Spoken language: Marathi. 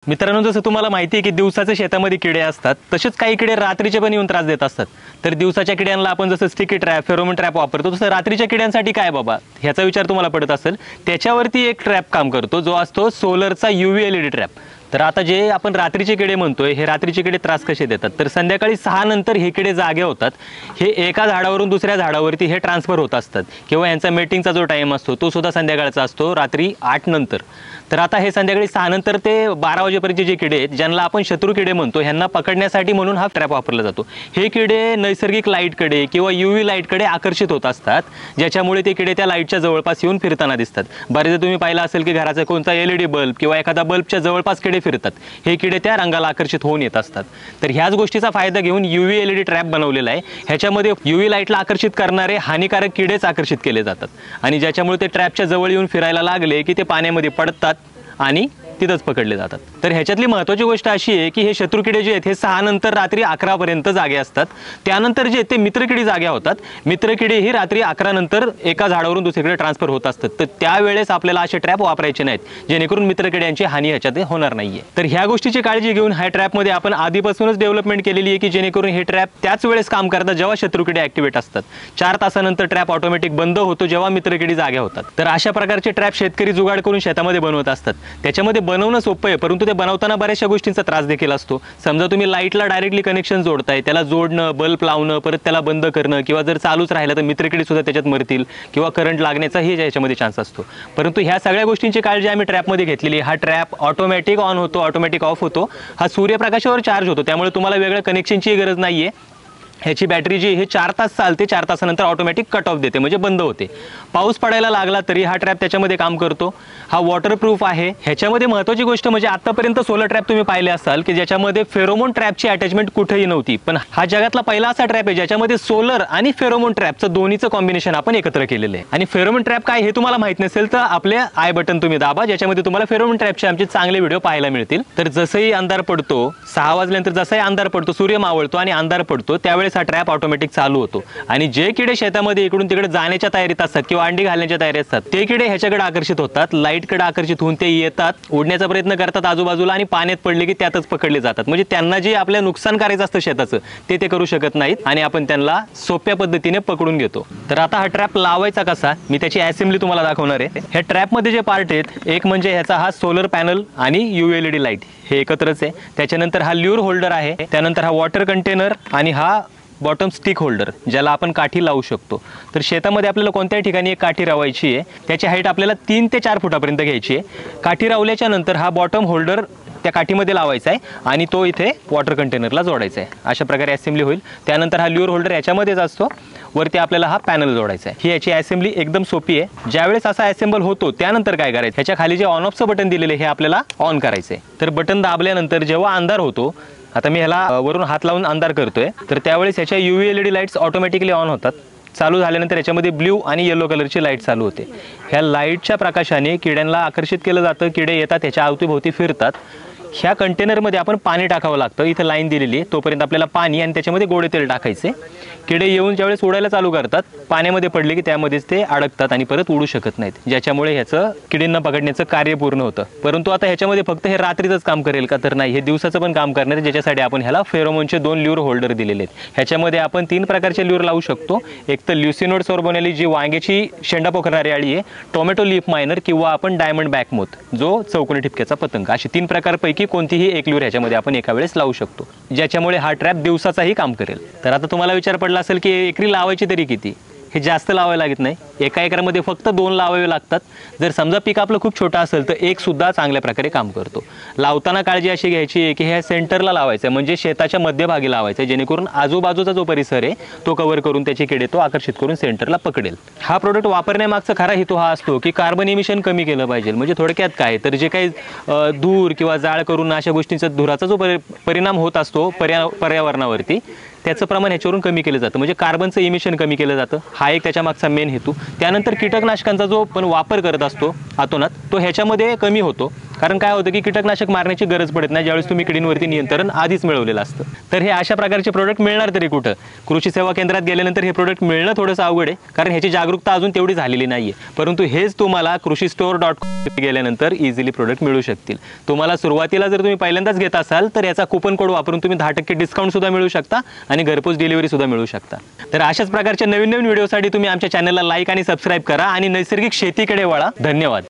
मित्रांनो, जसं तुम्हाला माहिती आहे की दिवसाच्या शेतामध्ये किडे असतात, तसेच काही किडे रात्रीचे पण येऊन त्रास देत असतात. तर दिवसाच्या किड्यांना आपण जसं स्टिकी ट्रॅप, फेरोमोन ट्रॅप वापरतो, तसं रात्रीच्या किड्यांसाठी काय बाबा ह्याचा विचार तुम्हाला पडत असेल. त्याच्यावरती एक ट्रॅप काम करतो, जो असतो सोलरचा UV LED ट्रॅप. तर आता जे आपण रात्रीचे किडे म्हणतोय, हे रात्रीचे किडे त्रास कसे देतात, तर संध्याकाळी 6 नंतर हे किडे जागे होतात. हे एका झाडावरून दुसऱ्या झाडावरती हे ट्रान्सफर होत असतात किंवा यांचा मीटिंगचा जो टाईम असतो तो सुद्धा संध्याकाळचा असतो, रात्री 8 नंतर. तर आता हे संध्याकाळी 6 नंतर ते 12 वाजेपर्यंतचे जे किडे आहेत, ज्यांना आपण शत्रू किडे म्हणतो, ह्यांना पकडण्यासाठी म्हणून हा ट्रॅप वापरला जातो. हे किडे नैसर्गिक लाईटकडे किंवा UV लाईटकडे आकर्षित होत असतात, ज्याच्यामुळे ते किडे त्या लाईटच्या जवळपास येऊन फिरताना दिसतात. बरेचदा तुम्ही पाहिलं असेल की घराचा कोणता LED बल्ब किंवा एखादा बल्बच्या जवळपास किडे फिरतात. हे किडे त्या रंगाला आकर्षित होऊन येत असतात. तर ह्याच गोष्टीचा फायदा घेऊन UV LED ट्रॅप बनवलेला आहे. ह्याच्यामध्ये UV लाईटला आकर्षित करणारे हानिकारक किडेच आकर्षित केले जातात आणि ज्याच्यामुळे ते ट्रॅपच्या जवळ येऊन फिरायला लागले की ते पाण्यामध्ये पडतात आणि तिथंच पकडले जातात. तर ह्याच्यातली महत्त्वाची गोष्ट अशी आहे की हे शत्रू किडे जे आहेत हे 6 नंतर रात्री 11 पर्यंत जागे असतात. त्यानंतर जे ते मित्रकिडी जाग्या होतात. मित्रकिडी ही रात्री 11 नंतर एका झाडावरून दुसरीकडे ट्रान्सफर होत असतात. तर त्यावेळेस आपल्याला असे ट्रॅप वापरायचे नाहीत, जेणेकरून मित्रकिड्यांची हानी ह्याच्यात होणार नाहीये. तर ह्या गोष्टीची काळजी घेऊन ह्या ट्रॅपमध्ये आपण आधीपासूनच डेव्हलपमेंट केलेली आहे की जेणेकरून हे ट्रॅप त्याच वेळेस काम करतात जेव्हा शत्रू किडे ऍक्टिव्हेट असतात. 4 तासानंतर ट्रॅप ऑटोमॅटिक बंद होतो जेव्हा मित्रकिडी जाग्या होतात. तर अशा प्रकारचे ट्रॅप शेतकरी जुगाड करून शेतामध्ये बनवत असतात. त्याच्यामध्ये बनवणं सोपं आहे, परंतु ते बनवताना बऱ्याचशा गोष्टींचा त्रास देखील असतो. समजा तुम्ही लाईटला डायरेक्टली कनेक्शन जोडताय, त्याला जोडणं, बल्ब लावणं, परत त्याला बंद करणं किंवा जर चालूच राहिलं तर मित्रकिडी सुद्धा त्याच्यात मरतील किंवा करंट लागण्याचाही याच्यामध्ये चान्स असतो. परंतु ह्या सगळ्या गोष्टींची काळजी आम्ही ट्रॅपमध्ये घेतलेली. हा ट्रॅप ऑटोमॅटिक ऑन होतो, ऑटोमॅटिक ऑफ होतो. हा सूर्यप्रकाशावर चार्ज होतो, त्यामुळे तुम्हाला वेगळ्या कनेक्शनची गरज नाहीये. ह्याची बॅटरी जी हे 4 तास चालते, 4 तासानंतर ऑटोमॅटिक कट ऑफ देते, म्हणजे बंद होते. पाऊस पडायला लागला तरी हा ट्रॅप त्याच्यामध्ये काम करतो. हा वॉटरप्रूफ आहे. ह्याच्यामध्ये महत्त्वाची गोष्ट म्हणजे आतापर्यंत सोलर ट्रॅप तुम्ही पाहिले असाल की ज्याच्यामध्ये फेरोमोन ट्रॅपची अटॅचमेंट कुठेही नव्हती, पण हा जगातला पहिला असा ट्रॅप आहे ज्याच्यामध्ये सोलर आणि फेरोमोन ट्रॅपचं दोन्हीचं कॉम्बिनेशन आपण एकत्र केलेलं आहे. आणि फेरोमोन ट्रॅप काय हे तुम्हाला माहित नसेल तर आपले आय बटन तुम्ही दाबा, ज्याच्यामध्ये तुम्हाला फेरोमोन ट्रॅपचे आमचे चांगले व्हिडिओ पाहायला मिळतील. तर जसंही अंधार पडतो, 6 वाजल्यानंतर जसंही अंधार पडतो, सूर्य मावळतो आणि अंधार पडतो, त्यावेळेस हा ट्रॅप ऑटोमॅटिक चालू होतो. आणि जे किडे शेतामध्ये इकडून तिकडे जाण्याच्या तयारीत असतात किंवा अंडी घालण्याच्या तयारीत असतात, ते किडे ह्याच्याकडे आकर्षित होतात, लाईटकडे आकर्षित होऊन ते येतात, उडण्याचा प्रयत्न करतात आजूबाजूला आणि पाण्यात पडले की त्यातच पकडले जातात. म्हणजे त्यांना जे आपल्या नुकसान करायचं असतं शेताचं ते करू शकत नाहीत आणि आपण त्यांना सोप्या पद्धतीने पकडून घेतो. तर आता हा ट्रॅप लावायचा कसा, मी त्याची असेंब्ली तुम्हाला दाखवणार आहे. ह्या ट्रॅपमध्ये जे पार्ट आहेत, एक म्हणजे ह्याचा हा सोलर पॅनल आणि UV LED लाईट हे एकत्रच आहे. त्याच्यानंतर हा ल्यूर होल्डर आहे. त्यानंतर हा वॉटर कंटेनर आणि हा बॉटम स्टिक होल्डर, ज्याला आपण काठी लावू शकतो. तर शेतामध्ये आपल्याला कोणत्याही ठिकाणी एक काठी लावायची आहे. त्याची हाईट आपल्याला 3 ते 4 फुटापर्यंत घ्यायची आहे. काठी लावल्याच्या नंतर हा बॉटम होल्डर त्या काठीमध्ये लावायचा आहे आणि तो इथे वॉटर कंटेनरला जोडायचा आहे. अशा प्रकारे असेंब्ली होईल. त्यानंतर हा ल्यूर होल्डर याच्यामध्येच असतो. वरती आपल्याला हा पॅनल जोडायचा आहे. ही याची असेंब्ली एकदम सोपी आहे. ज्यावेळेस असा असेंबल होतो त्यानंतर काय करायचं, ह्याच्या खाली जे ऑन ऑफचं बटन दिलेलं आहे हे आपल्याला ऑन करायचं आहे. तर बटन दाबल्यानंतर जेव्हा अंधार होतो, आता मी ह्याला वरून हात लावून अंधार करतोय, तर त्यावेळेस ह्याच्या UV LED lights automatically on होतात. चालू झाल्यानंतर याच्यामध्ये ब्ल्यू आणि येलो कलरची लाईट चालू होते. ह्या लाईटच्या प्रकाशाने किड्यांना आकर्षित केलं जातं. किडे येतात, ह्याच्या अवतीभोवती फिरतात. ह्या कंटेनरमध्ये आपण पाणी टाकावं लागतं. इथं लाईन दिलेली आहे, तोपर्यंत आपल्याला पाणी आणि त्याच्यामध्ये गोडे तेल टाकायचे. किडे येऊन ज्यावेळेस उडायला चालू करतात, पाण्यामध्ये पडले की त्यामध्येच ते अडकतात आणि परत उडू शकत नाहीत, ज्याच्यामुळे ह्याचं किडींना पकडण्याचं कार्य पूर्ण होतं. परंतु आता ह्याच्यामध्ये फक्त हे रात्रीचंच काम करेल का, तर नाही, हे दिवसाचं पण काम करणार आहे, ज्याच्यासाठी आपण ह्याला फेरोमोनचे 2 ल्यूर होल्डर दिलेले आहेत. ह्याच्यामध्ये आपण 3 प्रकारचे ल्यूर लावू शकतो. एक तर ल्युसिनोड सोर्बोनेली, जी वांग्याची शेंडा पोखरणारी अळी आहे, टोमॅटो लीफ मायनर किंवा आपण डायमंड बॅकमोथ, जो चौकोनी ठिपक्याचा पतंग, अशी 3 प्रकारपैकी कोणतीही एक ल्यूर ह्याच्यामध्ये आपण एका वेळेस लावू शकतो, ज्याच्यामुळे हा ट्रॅप दिवसाचाही काम करेल. तर आता तुम्हाला विचार पडला असेल की एकरी लावायची तरी किती, हे जास्त लावायला लागत नाही. एका एकरामध्ये फक्त 2 लावावे लागतात. जर समजा पीक आपलं खूप छोटं असेल तर एक सुद्धा चांगल्या प्रकारे काम करतो. लावताना काळजी अशी घ्यायची आहे की ह्या सेंटरला लावायचं आहे, म्हणजे शेताच्या मध्यभागी लावायचं आहे, जेणेकरून आजूबाजूचा जो परिसर आहे तो कव्हर करून त्याचे किडे तो आकर्षित करून सेंटरला पकडेल. हा प्रोडक्ट वापरण्यामागचा खरा हेतू हा असतो की कार्बन इमिशन कमी केलं पाहिजे. म्हणजे थोडक्यात काय, तर जे काही धूर किंवा जाळ करून अशा गोष्टींचा धुराचा जो परिणाम होत असतो पर्यावरणावरती, त्याचं प्रमाण ह्याच्यावरून कमी केलं जातं. म्हणजे कार्बनचं इमिशन कमी केलं जातं. हा एक त्याच्या मागचा मेन हेतू. त्यानंतर कीटकनाशकांचा जो पण वापर करत असतो अतोनात, तो ह्याच्यामध्ये कमी होतो. कारण काय होतं की कीटकनाशक मारण्याची गरज पडत नाही ज्यावेळेस तुम्ही किडींवरती नियंत्रण आधीच मिळवलेलं असतं. तर हे अशा प्रकारचे प्रोडक्ट मिळणार तरी कुठं? कृषी सेवा केंद्रात गेल्यानंतर हे प्रोडक्ट मिळणं थोडंसं अवघड आहे, कारण ह्याची जागरूकता अजून तेवढी झालेली नाहीये. परंतु हेच तुम्हाला कृषीस्टोअर.com गेल्यानंतर इझिली प्रोडक्ट मिळू शकतील. तुम्हाला सुरुवातीला जर तुम्ही पहिल्यांदाच घेत असाल तर याचा कुपन कोड वापरून तुम्ही 10% डिस्काउंट सुद्धा मिळू शकता आणि घरपोच डिलिव्हरी सुद्धा मिळू शकता. तर अशाच प्रकारच्या नवीन नवीन व्हिडिओसाठी तुम्ही आमच्या चॅनलला लाईक आणि सबस्क्राईब करा आणि नैसर्गिक शेतीकडे वळा. धन्यवाद.